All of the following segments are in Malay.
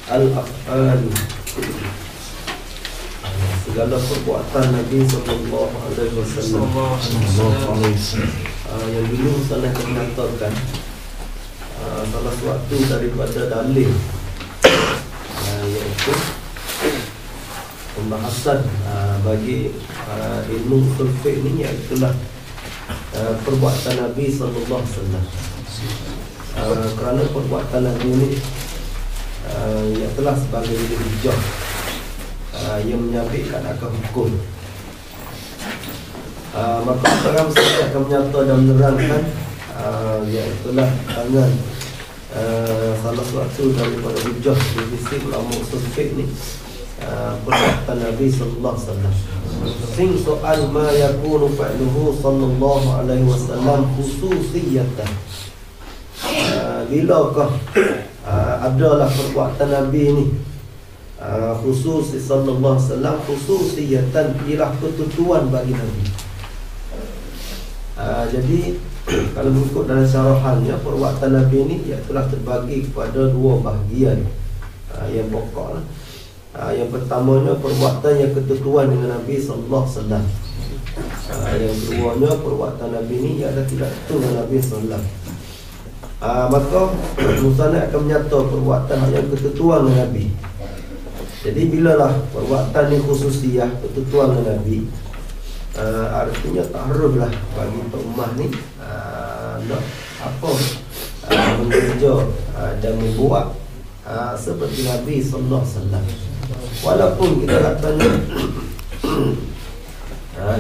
al-af'al, segala perbuatan Nabi sallallahu alaihi wasallam. Yang dulu salah menyatakan salah suatu daripada dalil iaitu pembahasan bagi ilmu usul fiqh ni, iaitulah perbuatan Nabi sallallahu alaihi wasallam. Kerana perbuatan Nabi ni ialah sebagai hujjah yang menyabitkan akan hukum. Maka orang mesti akan menyata dan menerangkan iaitulah tangan salah satu daripada hujjah di sisi ulama usul fiqh ni, perbuatan Nabi sallallahu alaihi wasallam. Sing soal ma yakunu fa'luhu sallallahu alaihi wasallam khususiyatan. Bilakah adalah perbuatan Nabi ni khusus sallallahu alaihi wasallam, khususiyatan ialah ketentuan bagi Nabi. Jadi kalau mengikut dalam syarahannya, perbuatan Nabi ni telah terbagi kepada dua bahagian yang pokok. Yang pertamanya perbuatan yang ketentuan dengan Nabi sallallahu alaihi wasallam. Yang keduanya perbuatan Nabi ni ialah tidak tentu dengan Nabi sallallahu alaihi wasallam. Maka musannaf akan menyata perbuatan yang ketentuan dengan Nabi. Jadi bilalah perbuatan ni khususiyah, ketentuan dengan Nabi, artinya taharuflah bagi ummah ni nak apa mengerja dan membuat seperti Nabi sallallahu alaihi wasallam. Walaupun kita katanya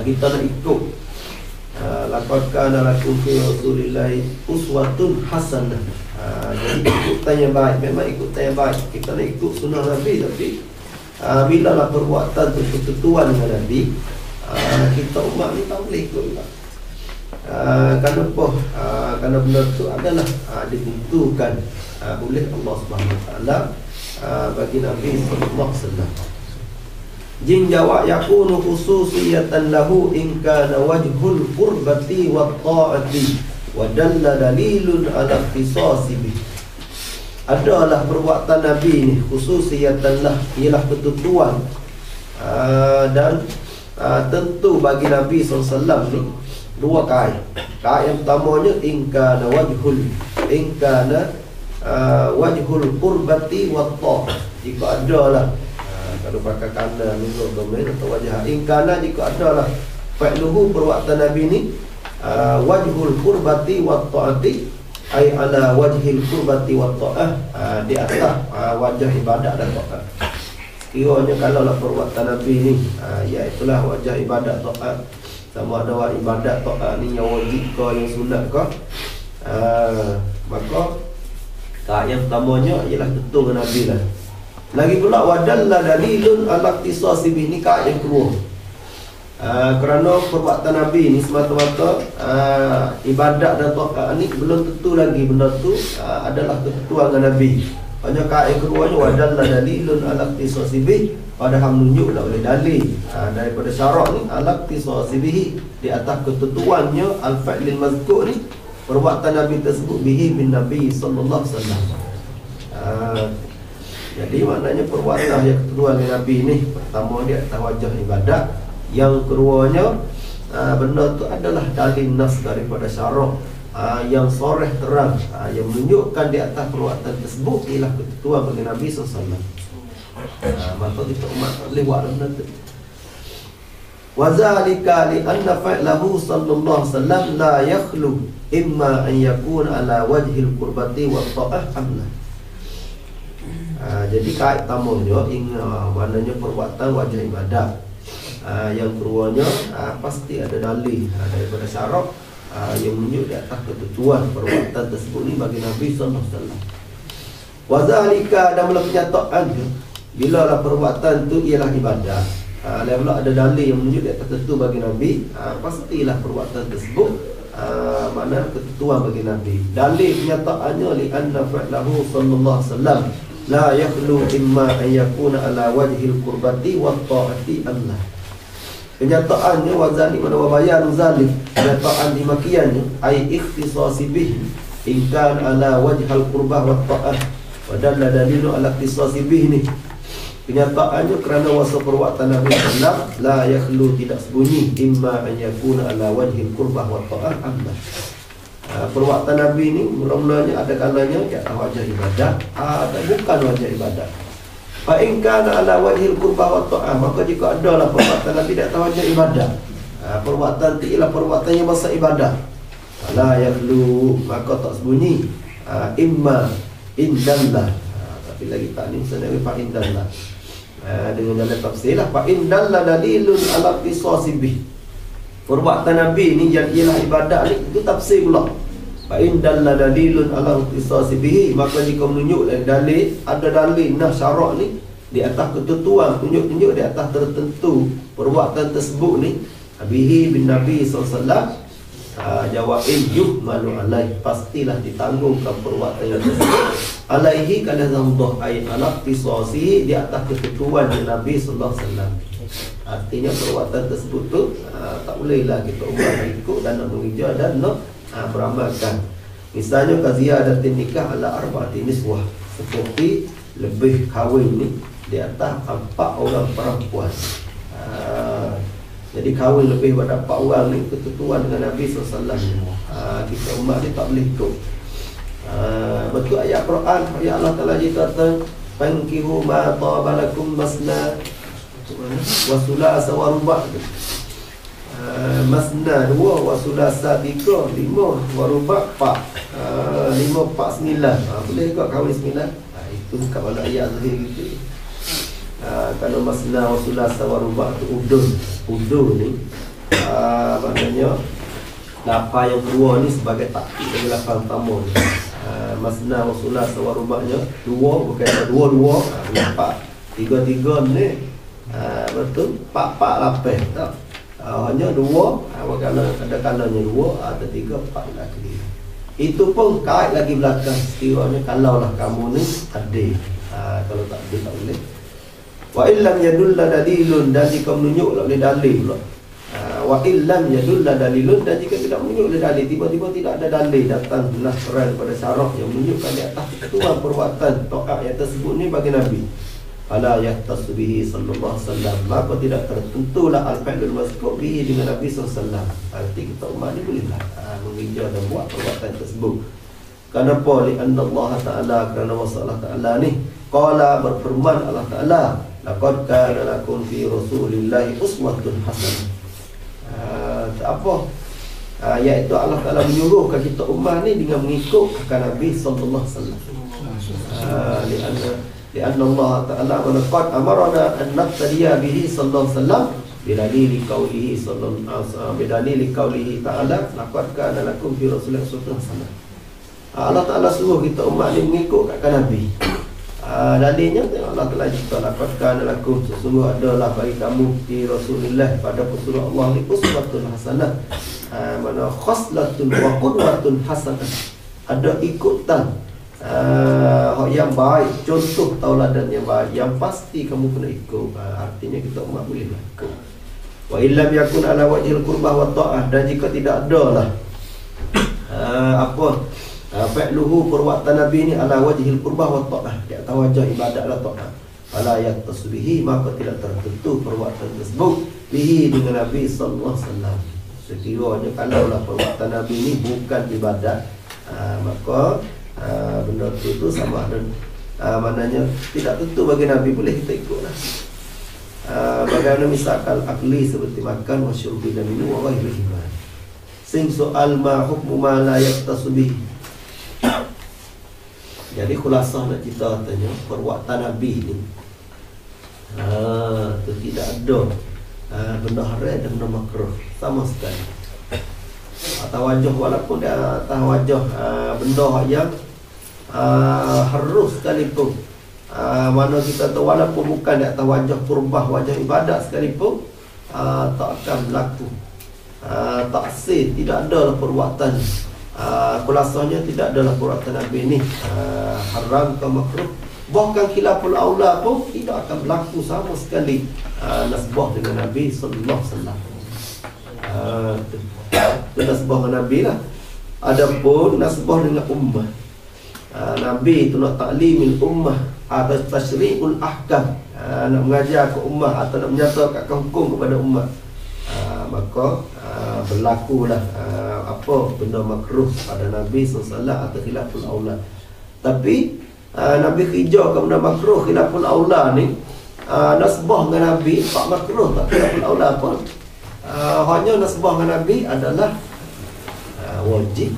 kita nak ikut laqad kana lakum fi rasulillahi uswatun hasanah. Jadi ikutan yang baik, memang ikutan yang baik. Kita nak ikut sunnah Nabi, tapi bila lah perbuatan ketentuan dengan Nabi, kita umat ni tak boleh ikut juga. Kenapa? Kerana benda itu adalah ditentukan oleh Allah Subhanahu Wa Taala bagi Nabi sallallahu alaihi wasallam. Jin jawab yakunu khususiyatan lahu in kana wajhul qurbati wa ta'ati wa dalla dalilun ala qisasi bi. Adalah perbuatan Nabi ni khususiyatan lah, ialah ketentuan dan tentu bagi Nabi SAW ni dua kait. Kait yang pertamanya in kana wajhul qurbati wa ta'ati. Jika adalah kalau pakai kana menurut domain atau wajah ingkana, jika adalah fa'luhu perbuatan Nabi ni wajhul qurbati wa ta'ati, ai ala wajhil qurbati wa ta'ah, di atas wajah ibadat dan ta'at. Kiranya kalau lah perbuatan Nabi ni iaitulah wajah ibadat ta'at, sama ada ibadat ta'at ni yang wajib ke yang sunat ke, maka yang pertamanya ialah tentu dengan Nabi lah. Lagi pula wadalla dalilun ala qisasi bi, ni kait yang kedua. Kerana perbuatan Nabi ni semata-mata ibadat dan taat ni belum tentu lagi benda tu adalah ketentuan dengan Nabi. Hanya kait yang keduanya wadalla dalilun ala qisasi bi, padahal menunjuklah oleh dalil daripada syarak ni ala qisasi bihi, di atas ketentuannya al-fa'lil mazkur ni, perbuatan Nabi tersebut bihi bin Nabi sallallahu alaihi wasallam. Jadi maknanya perbuatan yang kedua dengan Nabi ni, pertama dia atas wajah ibadat, yang keduanya benda tu adalah dalil nas daripada syarak yang soreh terang, yang menunjukkan di atas perbuatan tersebut ialah ketentuan bagi Nabi SAW. Maka kita umat tak boleh buat benda tu. Wa zalika li anna fa'lahu sallallahu alaihi wasallam la yakhlu imma an yakuna ala wajhil qurbati wa ta'ah amna. Jadi kait tamunya maknanya perbuatan wajah ibadat. Yang keduanya pasti ada dalil daripada syarak yang menunjuk di atas ketentuan perbuatan tersebut ni bagi Nabi sallallahu alaihi wasallam. Wa zalika, dan mula kenyataan bila lah perbuatan tu ialah ibadat, lalu ada dalil yang menunjuk di atas tertentu bagi Nabi, pastilah perbuatan tersebut makna ketentuan bagi Nabi. Dalil kenyataannya li anna fa'lahu sallallahu alaihi wasallam la yakhlu imma an yakuna ala wajhil qurbati wa ta'ati Allah. Kenyataannya wazali mana wabayan zalim, kenyataan dimakiannya ai ikhtisasi bih in kan ala wajhal qurbah wa ta'ah, Wadalla dalilu ala qisasi bih ni. Kenyataannya kerana wasa perbuatan Nabi sallallahu la yakhlu, tidak sembunyi, imma an yakuna ala wajhil qurbah wa ta'ah amma. Perbuatan Nabi ni mula-mulanya ada kalanya di atas wajah ibadat, ada bukan wajah ibadat. Fa in kana ala wajhil qurbah wa ta'ah, maka jika adalah perbuatan Nabi di atas wajah ibadat, perbuatan itu ialah perbuatan yang masa ibadat, la yakhlu, maka tak sembunyi, imma indallah, tapi lagi tak ni sebenarnya fa indallah. Dengan dalam tafsir lah, fa indallah dalilun ala qisasi bih. Perbuatan Nabi ni yang ialah ibadat ni, itu tafsir pula. Fa indallah dalilun ala qisasi bih, maka jika menunjuk dalil, ada dalil nah syarak ni di atas ketentuan, tunjuk-tunjuk di atas tertentu perbuatan tersebut ni, bihi bin Nabi SAW, jawabin yuhmalu alaih, pastilah ditanggungkan perbuatan yang tersebut. Alaihi kana zamdah ay ala qisasi, di atas ketentuan Nabi sallallahu alaihi wasallam. Artinya perbuatan tersebut tu tak bolehlah kita ubah ikut dan nak mengejar dan nak beramalkan. Misalnya qaziyadatin nikah ala arba'ati niswah, seperti lebih kahwin ni di atas 4 orang perempuan. Jadi kahwin lebih pada 4 orang ni ketentuan dengan Nabi SAW. Kita umat ni tak boleh ikut. Betul ayat Quran, ayat Allah Ta'ala kata, fankihu ma taba lakum masna wa sulasa wa ruba'. Masna 2, wa sulasa 3, 5, wa ruba' 4. 5, 4, 9. Boleh ke kahwin 9? Itu kalau ayat zahir gitu. Kalau masna wa sulasa wa ruba' tu udun ni maknanya lapar yang kedua ni sebagai takkid dari lapar pertama ni. Masna wa sulasa wa ruba'nya 2, bukan 2, 4. 3 ni betul 4 lapar tak. Hanya 2, kalau ada kalanya 2, ada 3, 4 lagi. Itu pun kait lagi belakang sekiranya kalaulah kamu ni adil. Kalau tak adil tak boleh. Wa illam yadulla dalilun, dan jika menunjuk oleh dalil pula. Wa illam yadulla dalilun, dan jika tidak menunjuk oleh dalil, tiba-tiba tidak ada dalil datang nasran pada syarak yang menunjukkan di atas ketentuan perbuatan taat yang tersebut ni bagi Nabi, fala yahtassu bihi sallallahu alaihi wasallam, maka tidak tertentulah al-fa'lul mazkur bihi dengan Nabi sallallahu alaihi wasallam. Arti kita umat ni bolehlah mengejar dan buat perbuatan tersebut. Kenapa? Lianna Allah Ta'ala, kerana Allah Ta'ala ni qala, berfirman Allah Ta'ala, laqad kana lakum fi rasulillahi uswatun hasanah. Apa? Iaitu Allah Ta'ala menyuruhkan kita umat ni dengan mengikut Nabi sallallahu alaihi wasallam. Lianna Allah Ta'ala laqad amarna an naqtadiya bihi sallallahu alaihi wasallam bidalili qaulihi sallallahu alaihi wasallam, bidalili qaulihi ta'ala laqad kana lakum fi rasulillahi uswatun hasanah. Allah Ta'ala suruh kita umat ni mengikut Nabi. Dalilnya Allah Ta'ala cerita, laqad kana lakum, sesungguh adalah bagi kamu di Rasulullah, pada Rasulullah Allah ni uswatun hasanah, mana khoslatun wa qudwatun hasanah, ada ikutan yang baik, contoh tauladan yang baik yang pasti kamu kena ikut. Artinya kita umat boleh ikut. Wa illam yakun ala wajhil qurbah wa ta'ah, dan jika tidak adalah fa'luhu, perbuatan Nabi ni ala wajhil qurbah wa ta'ah, di atas wajah ibadat la ta'ah, fala yahtassu bihi, maka tidak tertentu perbuatan tersebut bihi dengan Nabi sallallahu alaihi wasallam. Sekiranya kalaulah perbuatan Nabi ni bukan ibadat, maka benda itu sama ada maknanya tidak tentu bagi Nabi, boleh kita ikutlah. Bagaimana misalkan akli seperti makan wa syurbi dan minum wa ghairi iman. Sing soal ma hukmu ma la yahtassu bihi. Jadi khulasah nak kita katanya perbuatan Nabi ni itu tidak ada benda haram dan benda makruh sama sekali. Atas wajah, walaupun di atas wajah benda yang harus sekalipun, mana kita tahu walaupun bukan di atas wajah qurbah, wajah ibadat sekalipun, tak akan berlaku taksir, tidak ada perbuatan. Kulasanya tidak adalah perbuatan Nabi ni haram ke makruh, bahkan khilaful aula pun tidak akan berlaku sama sekali nasbah dengan Nabi sallallahu alaihi wasallam. Itu nasbah dengan Nabi lah. Adapun nasbah dengan ummah, Nabi itu nak taklimil ummah atau tasyri'ul ahkam, nak mengajar ke ummah atau nak menyatakan hukum kepada ummah, maka berlakulah apa benda makruh pada Nabi SAW atau khilaful aula. Tapi Nabi hijau ke benda makruh khilaful aula ni, nasbah dengan Nabi tak makruh tak khilaful aula pun. Hanya nasbah dengan Nabi adalah wajib.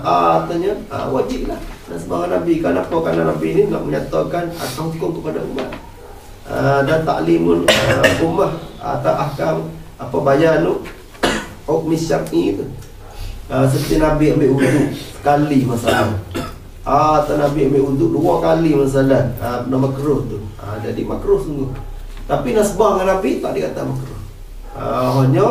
Artinya wajib lah nasbah dengan Nabi. Kenapa? Kerana Nabi ni nak menyatakan ahkam hukum kepada umat, dan taklimul ummah atau ahkam apa bayanu hukm syar'i itu. Seperti Nabi ambil wudu sekali masalah, atau Nabi ambil wudu 2 kali masalah, benda makruh tu. Jadi makruh sungguh. Tapi nasbah dengan Nabi tak dikata makruh. Hanya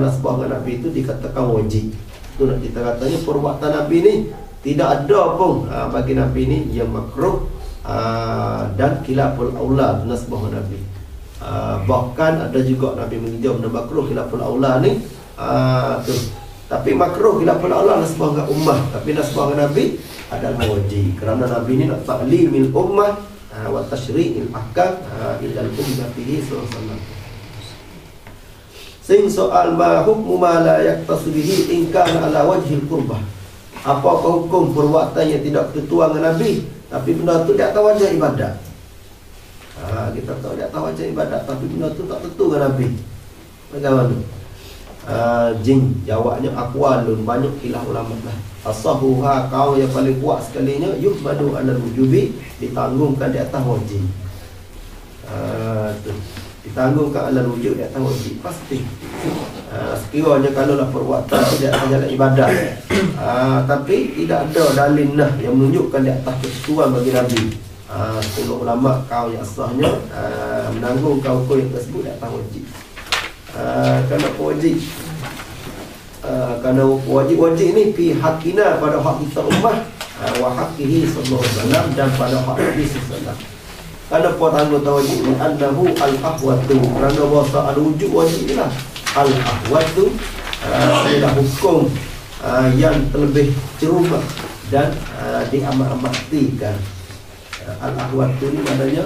nasbah dengan Nabi itu dikatakan wajib. Itu nak kita katanya perbuatan Nabi ni tidak ada pun bagi Nabi ni yang makruh dan khilaful aula nasbah Nabi. Bahkan ada juga Nabi menghijau benda makruh khilaful aula ni tu. Tapi makruh khilaful aula nasbah dengan ummah, tapi nasbah dengan Nabi adalah wajib. Kerana Nabi ni nak taklimil ummah wa tasyri'il ahkam ila al-ummatihi sallallahu alaihi wasallam. Sing soal ma hukmu ma la yaktasu bihi in kana ala wajhil qurbah. Apakah hukum perbuatan yang tidak tertuang dengan Nabi tapi benda tu di atas wajah ibadat? Kita tahu di atas wajah ibadat tapi benda tu tak tentu dengan Nabi. Bagaimana? Jin jawabnya aqwalun, banyak khilaf ulama lah. Asahuha, kau yang paling kuat sekalinya yuhmadu ala wujubi, ditanggungkan di atas wajib. Ditanggungkan ala wujud di atas wajib pasti. Sekiranya kalau lah perbuatan di atas jalan ibadat, tapi tidak ada dalil nah yang menunjukkan di atas ketentuan bagi Nabi, sepuluh ulama kau yang asahnya menanggungkan hukum yang tersebut di atas wajib. Kerana wajib, kerana wajib ni fi hakina, pada hak kita ummah, wa haqihi sallallahu alaihi wasallam, dan pada hak Nabi sallallahu alaihi wasallam. Kerana puan anggota wajib ni annahu al-ahwatu, kerana bahasa al-wujud wajib ni lah al-ahwatu, adalah hukum yang terlebih cerumat dan diamat-amatikan. Al-ahwatu ni maknanya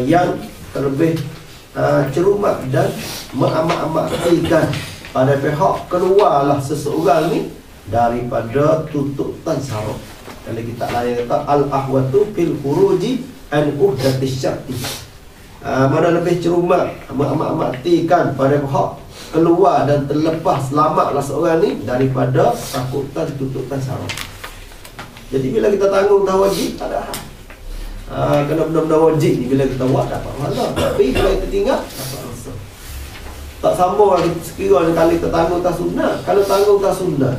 yang terlebih cerumat dan mengamat-amatikan pada pihak keluarlah seseorang ni daripada tuntutan syarat. Kalau kita layan kata al-ahwatu fil khuruji an uhdatis syarti, mana lebih cerumat mengamat-amatikan pada pihak keluar dan terlepas selamatlah seorang ni daripada takutan tuntutan syarat. Jadi bila kita tanggung dah wajib tak ada kena benda-benda wajib ni bila kita buat dapat pahala, tapi bila kita tinggal dapat dosa. Tak sambung lagi sekiranya kali kita tanggung tak sunnah. Kalau tanggung tak sunnah,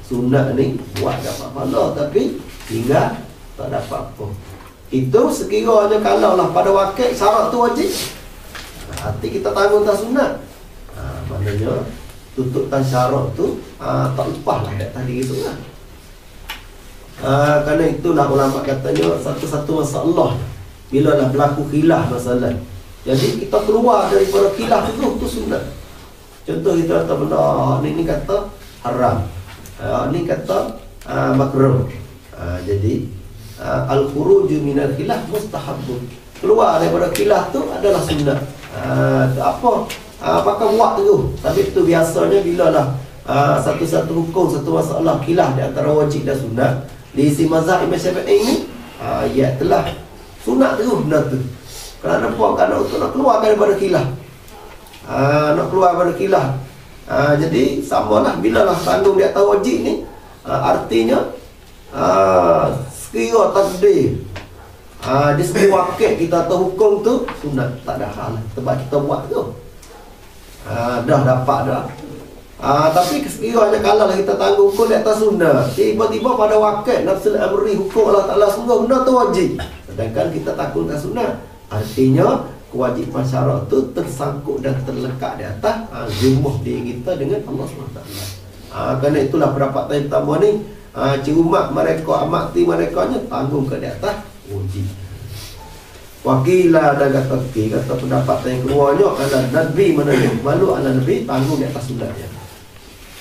sunnah ni buat dapat pahala, tapi tinggal tak dapat apa. Itu sekiranya kalau lah pada wakil syarat tu wajib, hati kita tanggung tak sunnah, maknanya tuntutan syarat tu tak lepas lah kat tadi itu lah. Kerana itulah ulama katanya satu-satu masalah bila dah berlaku khilaf masalah, jadi kita keluar daripada khilaf itu sunnah. Contoh kita kata benda ni kata haram, ni kata makruh, jadi al-khuruju minal khilaf mustahabun, keluar daripada khilaf tu adalah sunnah. Pakai buat tu, tapi itu biasanya bila lah satu-satu hukum, satu masalah khilaf di antara wajib dan sunnah di isi mazhab Imam Syafi'i ini, ia telah sunat tu benda tu. Kerana apa? Kerana untuk nak keluar daripada khilaf, nak keluar daripada khilaf. Jadi samalah bila lah tanggung di atas wajib ni, artinya sekira takdir di segi wakil kita tahu hukum tu sunat, tak ada hal sebab kita buat tu dah dapat dah. Tapi sekiranya kalau kita tanggung hukum di atas sunnah, tiba-tiba pada wakil nafsul amri hukum Allah Ta'ala sungguh benda tu wajib, sedangkan kita tanggung atas sunnah, artinya kewajipan syarat tu tersangkut dan terlekat di atas jumlah diri kita dengan Allah SWT. Kerana itulah pendapat yang pertama ni, ciumat mereka, amati mereka nya tanggung ke di atas wajib. Wakilah dan kata pendapat yang keduanya adalah Nabi menanggung malu ala Nabi tanggung di atas sunnahnya.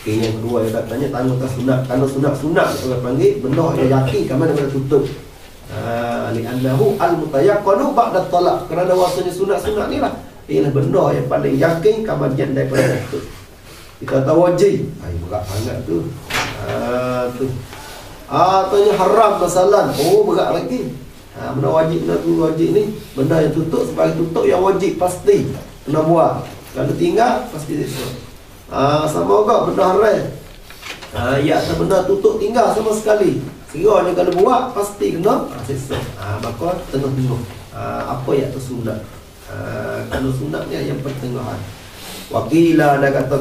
Okay, yang kedua yang katanya tanya sunat. Kalau sunat orang panggil benda yang yakin kami daripada tutup. Li'annahu al-mutayaqqanu ba'da talaq. Kerana wasanya sunat ni lah ialah benda yang paling yakin keabadian daripada tutup. Kita tahu wajib. Berat sangat tu. Tanya haram masalah. Berat lagi. Benda wajib ni benda yang tutup sebagai tutup yang wajib pasti kena buat. Kalau tinggal pasti siksa. Sama juga benda haram. Ya atas benda tutup tinggal sama sekali. Sekiranya kalau buat pasti kena siksa. Maka tengah-tengah. Apa yang tersunat? Kalau sunat ni yang pertengahan. Wakila dah kata